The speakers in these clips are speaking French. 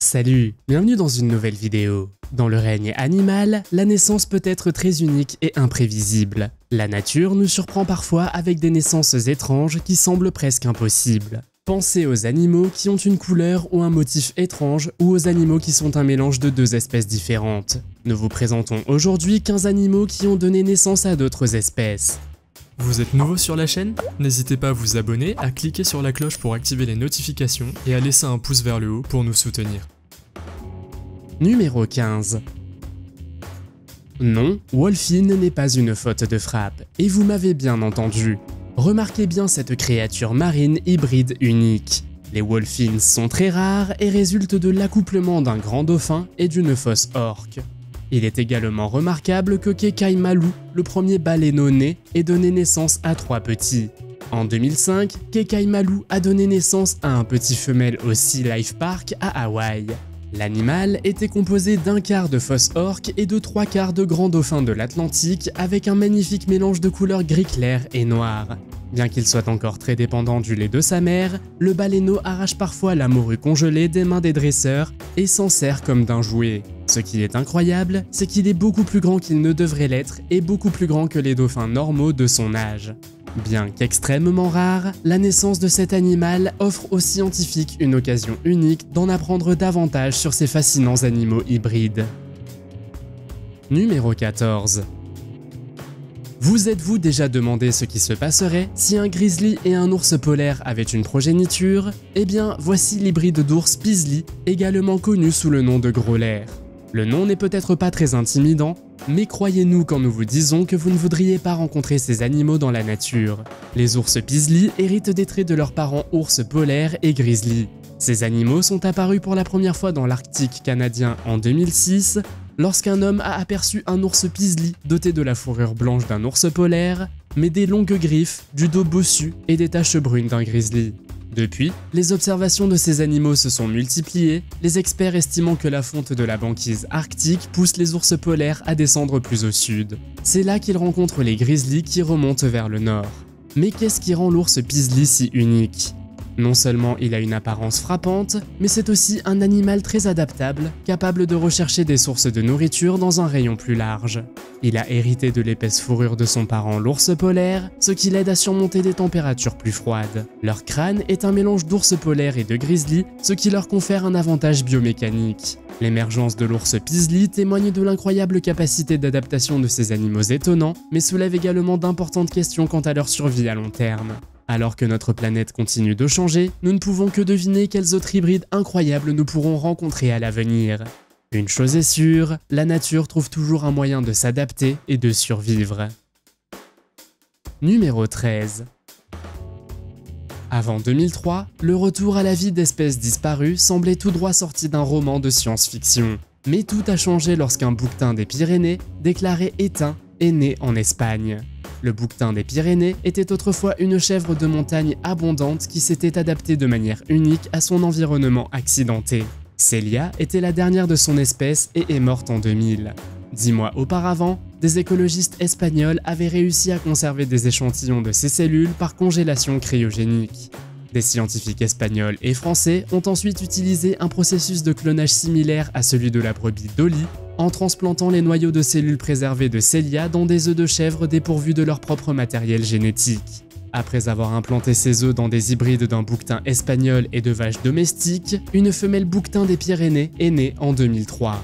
Salut, bienvenue dans une nouvelle vidéo. Dans le règne animal, la naissance peut être très unique et imprévisible. La nature nous surprend parfois avec des naissances étranges qui semblent presque impossibles. Pensez aux animaux qui ont une couleur ou un motif étrange ou aux animaux qui sont un mélange de deux espèces différentes. Nous vous présentons aujourd'hui 15 animaux qui ont donné naissance à d'autres espèces. Vous êtes nouveau sur la chaîne? N'hésitez pas à vous abonner, à cliquer sur la cloche pour activer les notifications et à laisser un pouce vers le haut pour nous soutenir. Numéro 15. Non, Wolfine n'est pas une faute de frappe, et vous m'avez bien entendu. Remarquez bien cette créature marine hybride unique. Les Wolfines sont très rares et résultent de l'accouplement d'un grand dauphin et d'une fausse orque. Il est également remarquable que Kekaimalu, le premier baleineau né, ait donné naissance à 3 petits. En 2005, Kekaimalu a donné naissance à un petit femelle au Sea Life Park à Hawaï. L'animal était composé d'un quart de fausse orque et de 3 quarts de grand dauphin de l'Atlantique avec un magnifique mélange de couleurs gris clair et noir. Bien qu'il soit encore très dépendant du lait de sa mère, le baleineau arrache parfois la morue congelée des mains des dresseurs et s'en sert comme d'un jouet. Ce qui est incroyable, c'est qu'il est beaucoup plus grand qu'il ne devrait l'être et beaucoup plus grand que les dauphins normaux de son âge. Bien qu'extrêmement rare, la naissance de cet animal offre aux scientifiques une occasion unique d'en apprendre davantage sur ces fascinants animaux hybrides. Numéro 14. Vous êtes-vous déjà demandé ce qui se passerait si un grizzly et un ours polaire avaient une progéniture? Eh bien, voici l'hybride d'ours Peasley, également connu sous le nom de Growler. Le nom n'est peut-être pas très intimidant, mais croyez-nous quand nous vous disons que vous ne voudriez pas rencontrer ces animaux dans la nature. Les ours Peasley héritent des traits de leurs parents ours polaires et grizzly. Ces animaux sont apparus pour la première fois dans l'Arctique canadien en 2006, lorsqu'un homme a aperçu un ours Peasley doté de la fourrure blanche d'un ours polaire, mais des longues griffes, du dos bossu et des taches brunes d'un grizzly. Depuis, les observations de ces animaux se sont multipliées, les experts estimant que la fonte de la banquise arctique pousse les ours polaires à descendre plus au sud. C'est là qu'ils rencontrent les grizzlies qui remontent vers le nord. Mais qu'est-ce qui rend l'ours Peasley si unique? Non seulement il a une apparence frappante, mais c'est aussi un animal très adaptable, capable de rechercher des sources de nourriture dans un rayon plus large. Il a hérité de l'épaisse fourrure de son parent l'ours polaire, ce qui l'aide à surmonter des températures plus froides. Leur crâne est un mélange d'ours polaire et de grizzly, ce qui leur confère un avantage biomécanique. L'émergence de l'ours Peasley témoigne de l'incroyable capacité d'adaptation de ces animaux étonnants, mais soulève également d'importantes questions quant à leur survie à long terme. Alors que notre planète continue de changer, nous ne pouvons que deviner quels autres hybrides incroyables nous pourrons rencontrer à l'avenir. Une chose est sûre, la nature trouve toujours un moyen de s'adapter et de survivre. Numéro 13. Avant 2003, le retour à la vie d'espèces disparues semblait tout droit sorti d'un roman de science-fiction. Mais tout a changé lorsqu'un bouquetin des Pyrénées, déclaré éteint, est né en Espagne. Le bouquetin des Pyrénées était autrefois une chèvre de montagne abondante qui s'était adaptée de manière unique à son environnement accidenté. Célia était la dernière de son espèce et est morte en 2000. 10 mois auparavant, des écologistes espagnols avaient réussi à conserver des échantillons de ces cellules par congélation cryogénique. Des scientifiques espagnols et français ont ensuite utilisé un processus de clonage similaire à celui de la brebis Dolly, en transplantant les noyaux de cellules préservées de Célia dans des œufs de chèvre dépourvus de leur propre matériel génétique. Après avoir implanté ces œufs dans des hybrides d'un bouquetin espagnol et de vaches domestiques, une femelle bouquetin des Pyrénées est née en 2003.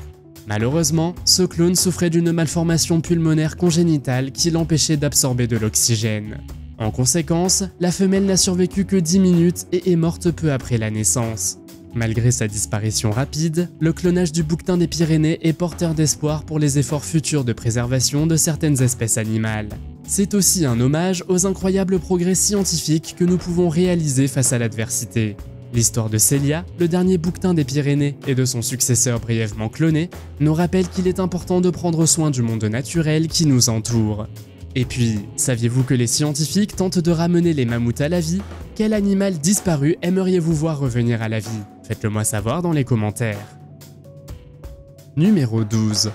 Malheureusement, ce clone souffrait d'une malformation pulmonaire congénitale qui l'empêchait d'absorber de l'oxygène. En conséquence, la femelle n'a survécu que 10 minutes et est morte peu après la naissance. Malgré sa disparition rapide, le clonage du bouquetin des Pyrénées est porteur d'espoir pour les efforts futurs de préservation de certaines espèces animales. C'est aussi un hommage aux incroyables progrès scientifiques que nous pouvons réaliser face à l'adversité. L'histoire de Célia, le dernier bouquetin des Pyrénées et de son successeur brièvement cloné, nous rappelle qu'il est important de prendre soin du monde naturel qui nous entoure. Et puis, saviez-vous que les scientifiques tentent de ramener les mammouths à la vie? Quel animal disparu aimeriez-vous voir revenir à la vie? Faites-le moi savoir dans les commentaires. Numéro 12.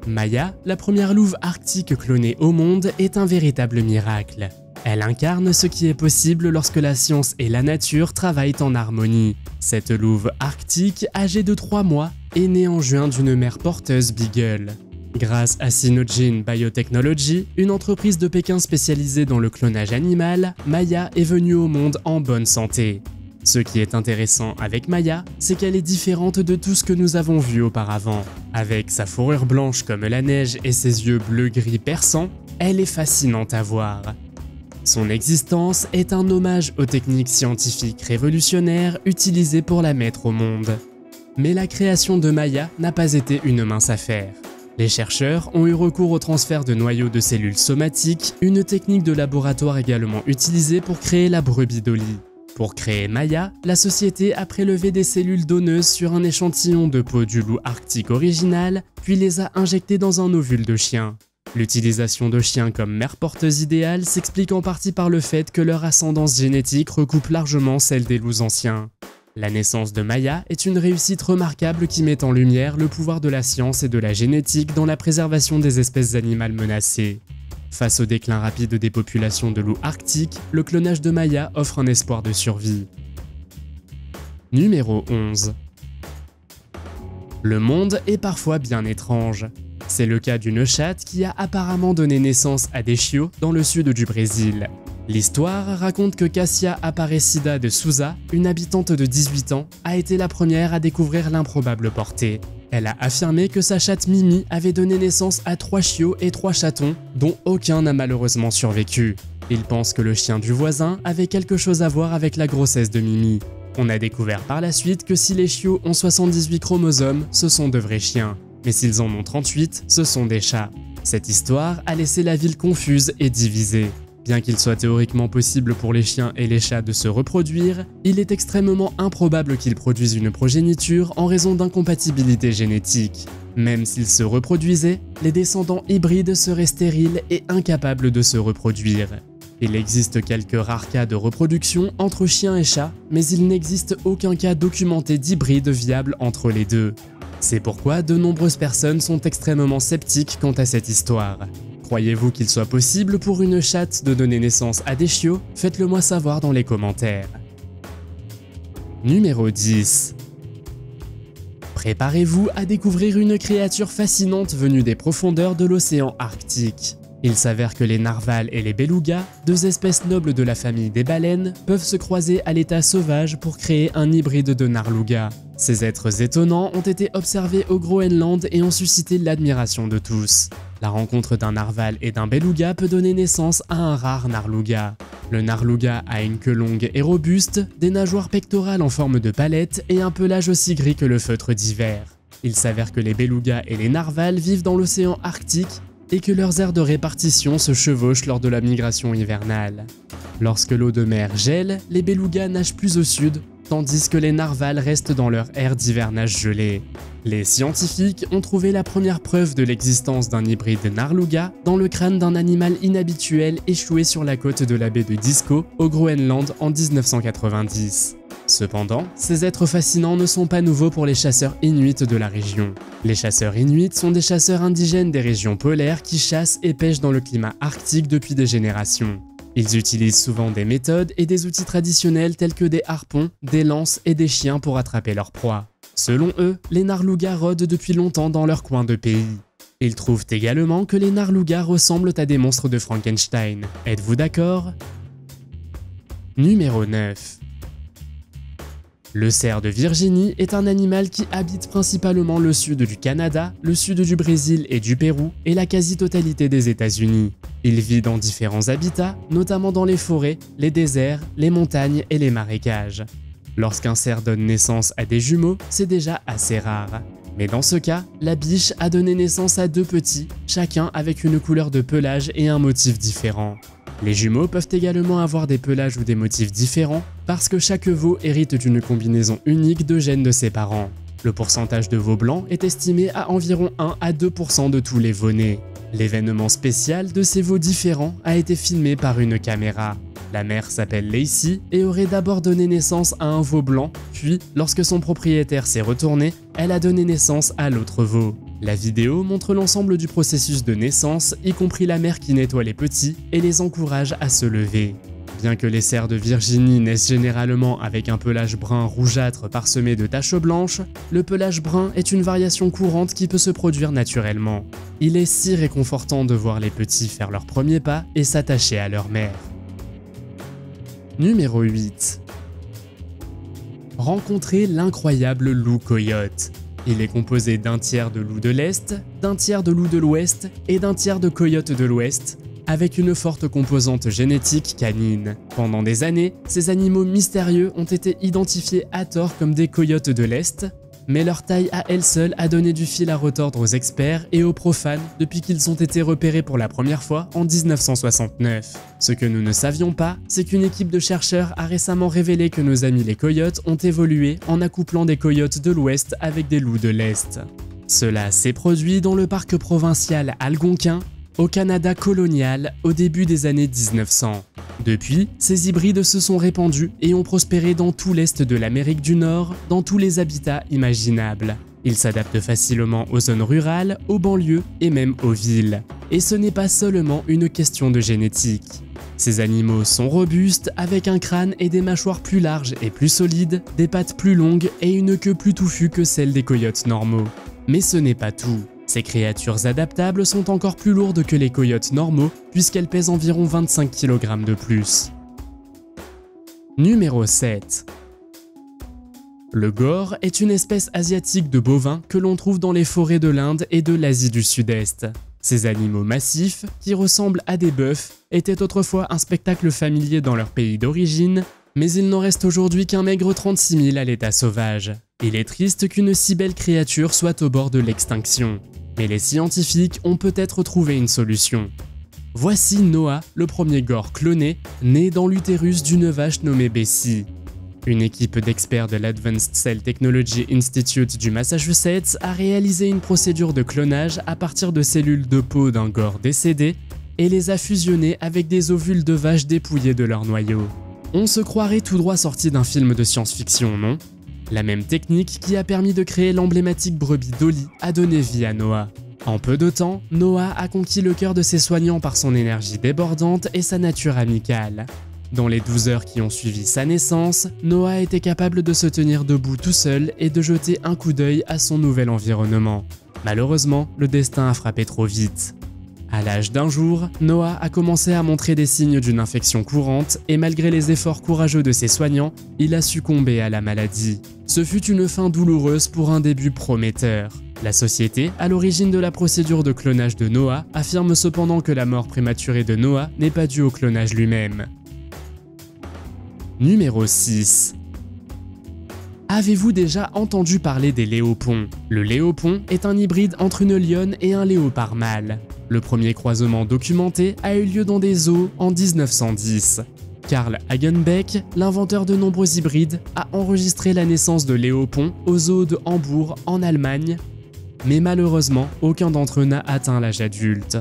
Maya, la première louve arctique clonée au monde, est un véritable miracle. Elle incarne ce qui est possible lorsque la science et la nature travaillent en harmonie. Cette louve arctique, âgée de 3 mois, est née en juin d'une mère porteuse Beagle. Grâce à Sinojin Biotechnology, une entreprise de Pékin spécialisée dans le clonage animal, Maya est venue au monde en bonne santé. Ce qui est intéressant avec Maya, c'est qu'elle est différente de tout ce que nous avons vu auparavant. Avec sa fourrure blanche comme la neige et ses yeux bleu-gris perçants, elle est fascinante à voir. Son existence est un hommage aux techniques scientifiques révolutionnaires utilisées pour la mettre au monde. Mais la création de Maya n'a pas été une mince affaire. Les chercheurs ont eu recours au transfert de noyaux de cellules somatiques, une technique de laboratoire également utilisée pour créer la brebis Dolly. Pour créer Maya, la société a prélevé des cellules donneuses sur un échantillon de peau du loup arctique original, puis les a injectées dans un ovule de chien. L'utilisation de chiens comme mère porteuse idéale s'explique en partie par le fait que leur ascendance génétique recoupe largement celle des loups anciens. La naissance de Maya est une réussite remarquable qui met en lumière le pouvoir de la science et de la génétique dans la préservation des espèces animales menacées. Face au déclin rapide des populations de loups arctiques, le clonage de Maya offre un espoir de survie. Numéro 11. Le monde est parfois bien étrange. C'est le cas d'une chatte qui a apparemment donné naissance à des chiots dans le sud du Brésil. L'histoire raconte que Cassia Aparecida de Souza, une habitante de 18 ans, a été la première à découvrir l'improbable portée. Elle a affirmé que sa chatte Mimi avait donné naissance à 3 chiots et 3 chatons, dont aucun n'a malheureusement survécu. Il pense que le chien du voisin avait quelque chose à voir avec la grossesse de Mimi. On a découvert par la suite que si les chiots ont 78 chromosomes, ce sont de vrais chiens. Mais s'ils en ont 38, ce sont des chats. Cette histoire a laissé la ville confuse et divisée. Bien qu'il soit théoriquement possible pour les chiens et les chats de se reproduire, il est extrêmement improbable qu'ils produisent une progéniture en raison d'incompatibilité génétique. Même s'ils se reproduisaient, les descendants hybrides seraient stériles et incapables de se reproduire. Il existe quelques rares cas de reproduction entre chiens et chats, mais il n'existe aucun cas documenté d'hybride viable entre les deux. C'est pourquoi de nombreuses personnes sont extrêmement sceptiques quant à cette histoire. Croyez-vous qu'il soit possible pour une chatte de donner naissance à des chiots? Faites-le moi savoir dans les commentaires. Numéro 10. Préparez-vous à découvrir une créature fascinante venue des profondeurs de l'océan Arctique. Il s'avère que les narvals et les belugas, 2 espèces nobles de la famille des baleines, peuvent se croiser à l'état sauvage pour créer un hybride de narluga. Ces êtres étonnants ont été observés au Groenland et ont suscité l'admiration de tous. La rencontre d'un narval et d'un beluga peut donner naissance à un rare narluga. Le narluga a une queue longue et robuste, des nageoires pectorales en forme de palette et un pelage aussi gris que le feutre d'hiver. Il s'avère que les belugas et les narvals vivent dans l'océan Arctique et que leurs aires de répartition se chevauchent lors de la migration hivernale. Lorsque l'eau de mer gèle, les belugas nagent plus au sud, tandis que les narvals restent dans leur aire d'hivernage gelée. Les scientifiques ont trouvé la première preuve de l'existence d'un hybride narluga dans le crâne d'un animal inhabituel échoué sur la côte de la baie de Disco, au Groenland en 1990. Cependant, ces êtres fascinants ne sont pas nouveaux pour les chasseurs inuits de la région. Les chasseurs inuits sont des chasseurs indigènes des régions polaires qui chassent et pêchent dans le climat arctique depuis des générations. Ils utilisent souvent des méthodes et des outils traditionnels tels que des harpons, des lances et des chiens pour attraper leurs proies. Selon eux, les narlugas rôdent depuis longtemps dans leur coin de pays. Ils trouvent également que les narlugas ressemblent à des monstres de Frankenstein. Êtes-vous d'accord? Numéro 9. Le cerf de Virginie est un animal qui habite principalement le sud du Canada, le sud du Brésil et du Pérou et la quasi-totalité des États-Unis. Il vit dans différents habitats, notamment dans les forêts, les déserts, les montagnes et les marécages. Lorsqu'un cerf donne naissance à des jumeaux, c'est déjà assez rare. Mais dans ce cas, la biche a donné naissance à 2 petits, chacun avec une couleur de pelage et un motif différent. Les jumeaux peuvent également avoir des pelages ou des motifs différents parce que chaque veau hérite d'une combinaison unique de gènes de ses parents. Le pourcentage de veaux blancs est estimé à environ 1 à 2% de tous les veaux nés. L'événement spécial de ces veaux différents a été filmé par une caméra. La mère s'appelle Lacey et aurait d'abord donné naissance à un veau blanc, puis, lorsque son propriétaire s'est retourné, elle a donné naissance à l'autre veau. La vidéo montre l'ensemble du processus de naissance, y compris la mère qui nettoie les petits et les encourage à se lever. Bien que les cerfs de Virginie naissent généralement avec un pelage brun rougeâtre parsemé de taches blanches, le pelage brun est une variation courante qui peut se produire naturellement. Il est si réconfortant de voir les petits faire leurs premiers pas et s'attacher à leur mère. Numéro 8. Rencontrer l'incroyable loup coyote. Il est composé d'un tiers de loup de l'Est, d'un tiers de loup de l'Ouest et d'un tiers de coyote de l'Ouest, avec une forte composante génétique canine. Pendant des années, ces animaux mystérieux ont été identifiés à tort comme des coyotes de l'Est, mais leur taille à elle seule a donné du fil à retordre aux experts et aux profanes depuis qu'ils ont été repérés pour la première fois en 1969. Ce que nous ne savions pas, c'est qu'une équipe de chercheurs a récemment révélé que nos amis les coyotes ont évolué en accouplant des coyotes de l'Ouest avec des loups de l'Est. Cela s'est produit dans le parc provincial algonquin, au Canada colonial, au début des années 1900. Depuis, ces hybrides se sont répandus et ont prospéré dans tout l'est de l'Amérique du Nord, dans tous les habitats imaginables. Ils s'adaptent facilement aux zones rurales, aux banlieues et même aux villes. Et ce n'est pas seulement une question de génétique. Ces animaux sont robustes, avec un crâne et des mâchoires plus larges et plus solides, des pattes plus longues et une queue plus touffue que celle des coyotes normaux. Mais ce n'est pas tout. Ces créatures adaptables sont encore plus lourdes que les coyotes normaux puisqu'elles pèsent environ 25 kg de plus. Numéro 7. Le gor est une espèce asiatique de bovins que l'on trouve dans les forêts de l'Inde et de l'Asie du Sud-Est. Ces animaux massifs, qui ressemblent à des bœufs, étaient autrefois un spectacle familier dans leur pays d'origine, mais il n'en reste aujourd'hui qu'un maigre 36 000 à l'état sauvage. Il est triste qu'une si belle créature soit au bord de l'extinction. Mais les scientifiques ont peut-être trouvé une solution. Voici Noah, le premier gor cloné, né dans l'utérus d'une vache nommée Bessie. Une équipe d'experts de l'Advanced Cell Technology Institute du Massachusetts a réalisé une procédure de clonage à partir de cellules de peau d'un gor décédé et les a fusionnées avec des ovules de vaches dépouillés de leur noyau. On se croirait tout droit sorti d'un film de science-fiction, non ? La même technique qui a permis de créer l'emblématique brebis Dolly a donné vie à Noah. En peu de temps, Noah a conquis le cœur de ses soignants par son énergie débordante et sa nature amicale. Dans les 12 heures qui ont suivi sa naissance, Noah était capable de se tenir debout tout seul et de jeter un coup d'œil à son nouvel environnement. Malheureusement, le destin a frappé trop vite. À l'âge d'1 jour, Noah a commencé à montrer des signes d'une infection courante et malgré les efforts courageux de ses soignants, il a succombé à la maladie. Ce fut une fin douloureuse pour un début prometteur. La société, à l'origine de la procédure de clonage de Noah, affirme cependant que la mort prématurée de Noah n'est pas due au clonage lui-même. Numéro 6. Avez-vous déjà entendu parler des léopons? Le léopon est un hybride entre une lionne et un léopard mâle. Le premier croisement documenté a eu lieu dans des zoos en 1910. Carl Hagenbeck, l'inventeur de nombreux hybrides, a enregistré la naissance de léopons au zoo de Hambourg en Allemagne, mais malheureusement, aucun d'entre eux n'a atteint l'âge adulte.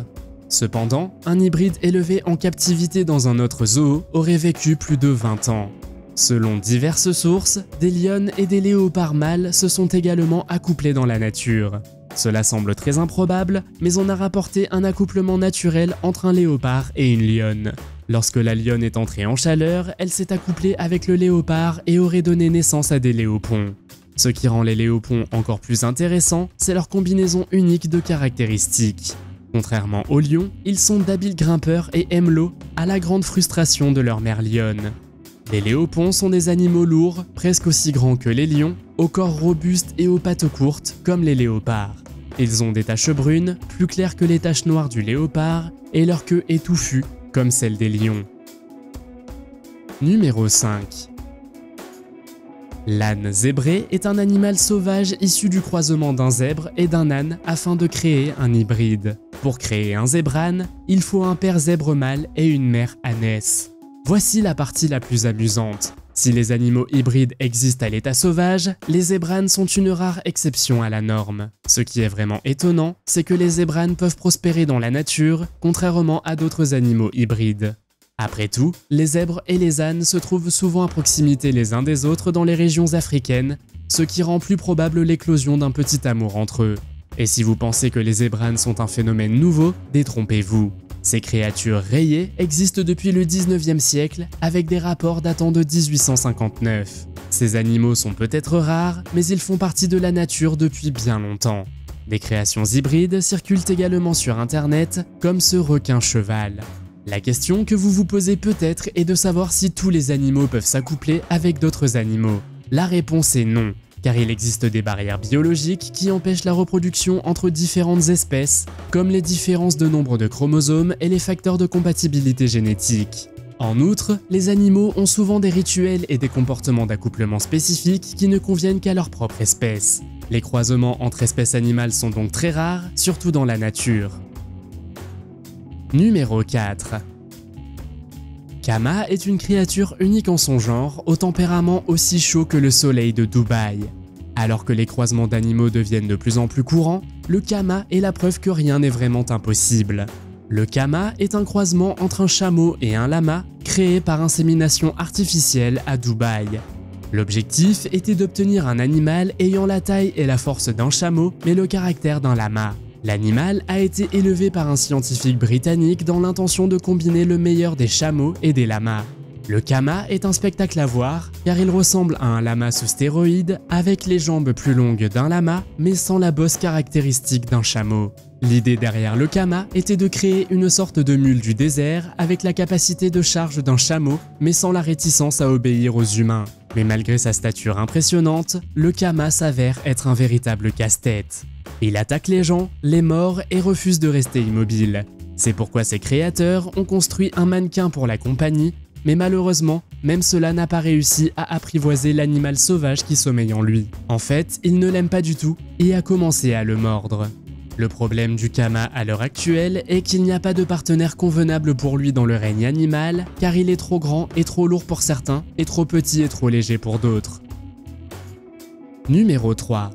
Cependant, un hybride élevé en captivité dans un autre zoo aurait vécu plus de 20 ans. Selon diverses sources, des lionnes et des léopards mâles se sont également accouplés dans la nature. Cela semble très improbable, mais on a rapporté un accouplement naturel entre un léopard et une lionne. Lorsque la lionne est entrée en chaleur, elle s'est accouplée avec le léopard et aurait donné naissance à des léopons. Ce qui rend les léopons encore plus intéressants, c'est leur combinaison unique de caractéristiques. Contrairement aux lions, ils sont d'habiles grimpeurs et aiment l'eau, à la grande frustration de leur mère lionne. Les léopons sont des animaux lourds, presque aussi grands que les lions, au corps robuste et aux pattes courtes, comme les léopards. Ils ont des taches brunes, plus claires que les taches noires du léopard, et leur queue est touffue, comme celle des lions. Numéro 5. L'âne zébré est un animal sauvage issu du croisement d'un zèbre et d'un âne afin de créer un hybride. Pour créer un zébrane, il faut un père zèbre mâle et une mère ânesse. Voici la partie la plus amusante. Si les animaux hybrides existent à l'état sauvage, les zébranes sont une rare exception à la norme. Ce qui est vraiment étonnant, c'est que les zébranes peuvent prospérer dans la nature, contrairement à d'autres animaux hybrides. Après tout, les zèbres et les ânes se trouvent souvent à proximité les uns des autres dans les régions africaines, ce qui rend plus probable l'éclosion d'un petit amour entre eux. Et si vous pensez que les zébranes sont un phénomène nouveau, détrompez-vous. Ces créatures rayées existent depuis le 19e siècle avec des rapports datant de 1859. Ces animaux sont peut-être rares, mais ils font partie de la nature depuis bien longtemps. Des créations hybrides circulent également sur internet, comme ce requin-cheval. La question que vous vous posez peut-être est de savoir si tous les animaux peuvent s'accoupler avec d'autres animaux. La réponse est non, car il existe des barrières biologiques qui empêchent la reproduction entre différentes espèces, comme les différences de nombre de chromosomes et les facteurs de compatibilité génétique. En outre, les animaux ont souvent des rituels et des comportements d'accouplement spécifiques qui ne conviennent qu'à leur propre espèce. Les croisements entre espèces animales sont donc très rares, surtout dans la nature. Numéro 4. Kama est une créature unique en son genre, au tempérament aussi chaud que le soleil de Dubaï. Alors que les croisements d'animaux deviennent de plus en plus courants, le Kama est la preuve que rien n'est vraiment impossible. Le Kama est un croisement entre un chameau et un lama, créé par insémination artificielle à Dubaï. L'objectif était d'obtenir un animal ayant la taille et la force d'un chameau, mais le caractère d'un lama. L'animal a été élevé par un scientifique britannique dans l'intention de combiner le meilleur des chameaux et des lamas. Le Kama est un spectacle à voir car il ressemble à un lama sous stéroïdes avec les jambes plus longues d'un lama mais sans la bosse caractéristique d'un chameau. L'idée derrière le Kama était de créer une sorte de mule du désert avec la capacité de charge d'un chameau mais sans la réticence à obéir aux humains. Mais malgré sa stature impressionnante, le Kama s'avère être un véritable casse-tête. Il attaque les gens, les mord et refuse de rester immobile. C'est pourquoi ses créateurs ont construit un mannequin pour la compagnie, mais malheureusement, même cela n'a pas réussi à apprivoiser l'animal sauvage qui sommeille en lui. En fait, il ne l'aime pas du tout et a commencé à le mordre. Le problème du Kama à l'heure actuelle est qu'il n'y a pas de partenaire convenable pour lui dans le règne animal, car il est trop grand et trop lourd pour certains, et trop petit et trop léger pour d'autres. Numéro 3.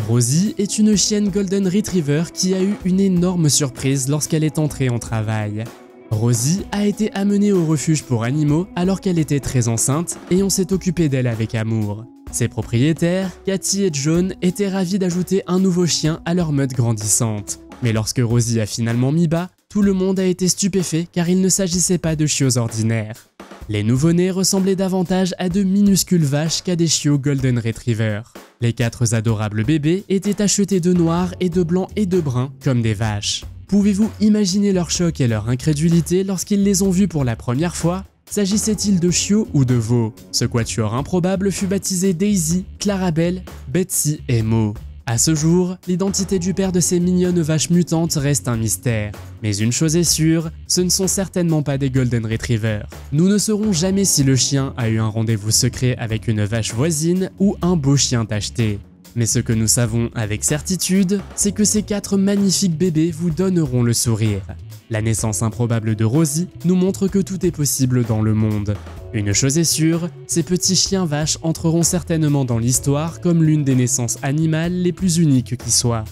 Rosie est une chienne Golden Retriever qui a eu une énorme surprise lorsqu'elle est entrée en travail. Rosie a été amenée au refuge pour animaux alors qu'elle était très enceinte et on s'est occupé d'elle avec amour. Ses propriétaires, Cathy et John, étaient ravis d'ajouter un nouveau chien à leur meute grandissante. Mais lorsque Rosie a finalement mis bas, tout le monde a été stupéfait car il ne s'agissait pas de chiots ordinaires. Les nouveau-nés ressemblaient davantage à de minuscules vaches qu'à des chiots Golden Retriever. Les 4 adorables bébés étaient achetés de noir et de blanc et de brun comme des vaches. Pouvez-vous imaginer leur choc et leur incrédulité lorsqu'ils les ont vus pour la première fois? S'agissait-il de chiots ou de veaux? Ce quatuor improbable fut baptisé Daisy, Clarabelle, Betsy et Mo. À ce jour, l'identité du père de ces mignonnes vaches mutantes reste un mystère. Mais une chose est sûre, ce ne sont certainement pas des Golden Retrievers. Nous ne saurons jamais si le chien a eu un rendez-vous secret avec une vache voisine ou un beau chien tacheté. Mais ce que nous savons avec certitude, c'est que ces 4 magnifiques bébés vous donneront le sourire. La naissance improbable de Rosie nous montre que tout est possible dans le monde. Une chose est sûre, ces petits chiens vaches entreront certainement dans l'histoire comme l'une des naissances animales les plus uniques qui soient.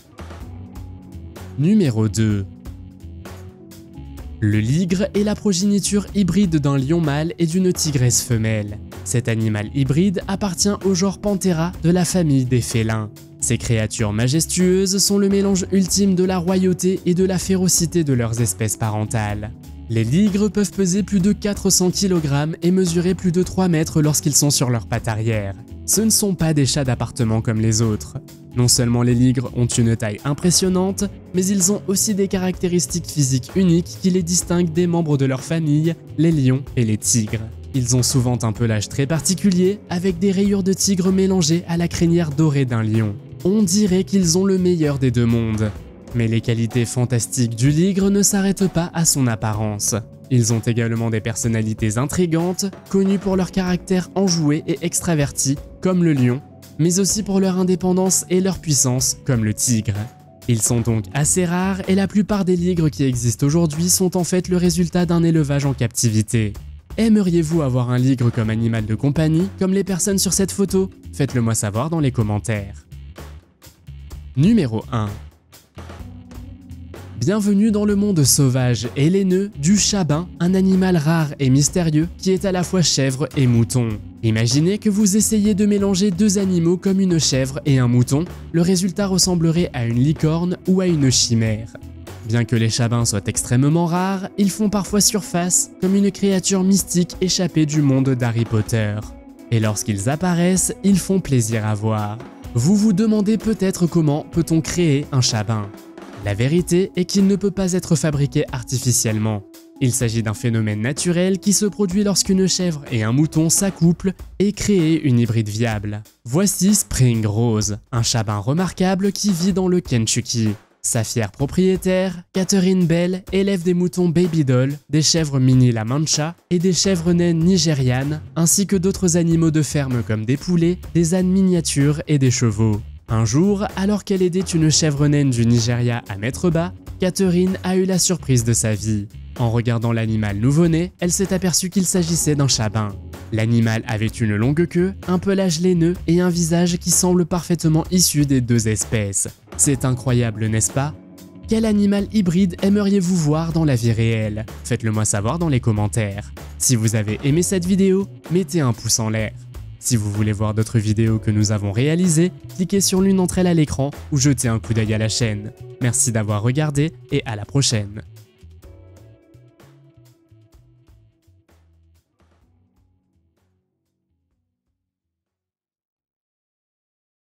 Numéro 2. Le ligre est la progéniture hybride d'un lion mâle et d'une tigresse femelle. Cet animal hybride appartient au genre Panthera de la famille des félins. Ces créatures majestueuses sont le mélange ultime de la royauté et de la férocité de leurs espèces parentales. Les ligres peuvent peser plus de 400 kg et mesurer plus de 3 mètres lorsqu'ils sont sur leurs pattes arrière. Ce ne sont pas des chats d'appartement comme les autres. Non seulement les ligres ont une taille impressionnante, mais ils ont aussi des caractéristiques physiques uniques qui les distinguent des membres de leur famille, les lions et les tigres. Ils ont souvent un pelage très particulier, avec des rayures de tigre mélangées à la crinière dorée d'un lion. On dirait qu'ils ont le meilleur des deux mondes. Mais les qualités fantastiques du ligre ne s'arrêtent pas à son apparence. Ils ont également des personnalités intrigantes, connues pour leur caractère enjoué et extraverti, comme le lion, mais aussi pour leur indépendance et leur puissance, comme le tigre. Ils sont donc assez rares et la plupart des ligres qui existent aujourd'hui sont en fait le résultat d'un élevage en captivité. Aimeriez-vous avoir un ligre comme animal de compagnie, comme les personnes sur cette photo? Faites-le moi savoir dans les commentaires. Numéro 1. Bienvenue dans le monde sauvage et laineux du chabin, un animal rare et mystérieux qui est à la fois chèvre et mouton. Imaginez que vous essayez de mélanger deux animaux comme une chèvre et un mouton, le résultat ressemblerait à une licorne ou à une chimère. Bien que les chabins soient extrêmement rares, ils font parfois surface comme une créature mystique échappée du monde d'Harry Potter. Et lorsqu'ils apparaissent, ils font plaisir à voir. Vous vous demandez peut-être comment peut-on créer un chabin. La vérité est qu'il ne peut pas être fabriqué artificiellement. Il s'agit d'un phénomène naturel qui se produit lorsqu'une chèvre et un mouton s'accouplent et créent une hybride viable. Voici Spring Rose, un chabin remarquable qui vit dans le Kentucky. Sa fière propriétaire, Catherine Bell, élève des moutons Baby Doll, des chèvres mini La Mancha et des chèvres naines nigérianes, ainsi que d'autres animaux de ferme comme des poulets, des ânes miniatures et des chevaux. Un jour, alors qu'elle aidait une chèvre naine du Nigeria à mettre bas, Catherine a eu la surprise de sa vie. En regardant l'animal nouveau-né, elle s'est aperçue qu'il s'agissait d'un chabin. L'animal avait une longue queue, un pelage laineux et un visage qui semble parfaitement issu des deux espèces. C'est incroyable, n'est-ce pas? Quel animal hybride aimeriez-vous voir dans la vie réelle? Faites-le moi savoir dans les commentaires. Si vous avez aimé cette vidéo, mettez un pouce en l'air. Si vous voulez voir d'autres vidéos que nous avons réalisées, cliquez sur l'une d'entre elles à l'écran ou jetez un coup d'œil à la chaîne. Merci d'avoir regardé et à la prochaine.